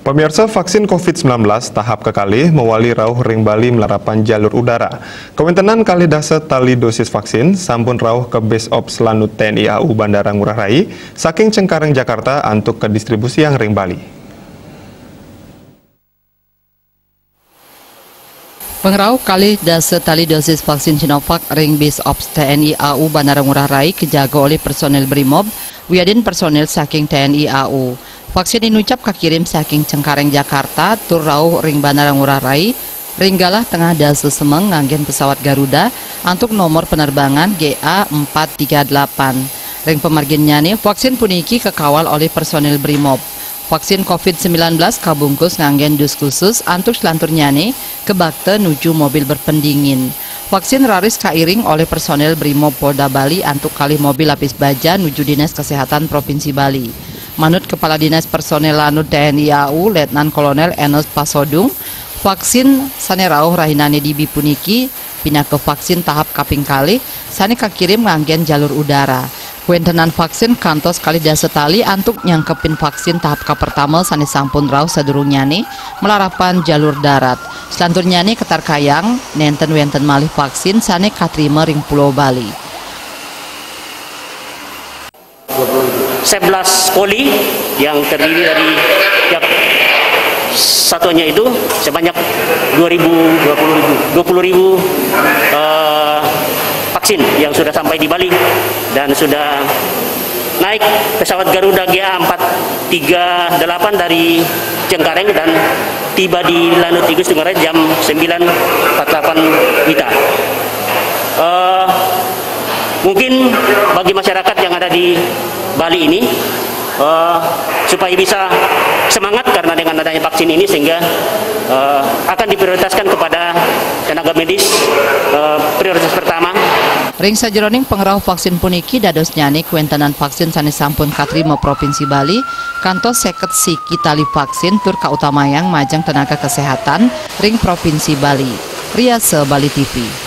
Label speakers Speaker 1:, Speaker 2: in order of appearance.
Speaker 1: Pemirsa, vaksin COVID-19 tahap kekalih mewali rauh ring Bali melarapan jalur udara. Kewentenan kali dase tali dosis vaksin sampun rauh ke Base Ops Lanut TNI AU Bandara Ngurah Rai saking Cengkareng Jakarta untuk ke distribusi yang ring Bali.
Speaker 2: Pengrauh kali dase tali dosis vaksin Sinovac ring Base Ops TNI AU Bandara Ngurah Rai kejaga oleh personel Brimob, wiadin personel saking TNI AU. Vaksin dinucap kakirim saking Cengkareng Jakarta tur rauh ring Bandara Ngurah Rai, ringgalah tengah dase semeng nganggen pesawat Garuda untuk nomor penerbangan GA438. Ring pemarginnya nih, vaksin puniki kekawal oleh personel Brimob. Vaksin COVID-19 kabungkus nganggen dus khusus antuk selanturnya nih ke bakte nuju mobil berpendingin. Vaksin raris kairing oleh personel Brimob Polda Bali antuk kali mobil lapis baja nuju Dinas Kesehatan Provinsi Bali. Manut Kepala Dinas Personel Lanut TNI AU Letnan Kolonel Enos Pasodung, vaksin sane rauh rahinane di Bipuniki pindah ke vaksin tahap kaping kali sane kakirim nganggen jalur udara. Kuentenan vaksin kantos kali dase tali antuk nyangkepin vaksin tahap pertama sane sampun rauh sadurungnyane melarapan jalur darat. Selanturnyane ketar kayang nenten wenten malih vaksin sane katrima ring Pulau Bali.
Speaker 3: 11 poli yang terdiri dari tiap satunya itu sebanyak 20.000 vaksin yang sudah sampai di Bali dan sudah naik pesawat Garuda GA438 dari Cengkareng dan tiba di Lanut Igus Ngurah Rai jam 9.48 WITA. Mungkin bagi masyarakat yang ada di Bali ini supaya bisa semangat karena dengan adanya vaksin ini sehingga akan diprioritaskan kepada tenaga medis prioritas pertama.
Speaker 2: Ring sajeroning pengrauh vaksin puniki dados nyani kuentenan vaksin sane sampun katrima Provinsi Bali kantos seket siki tali vaksin tur kautamayang majang tenaga kesehatan ring Provinsi Bali. Riase Bali TV.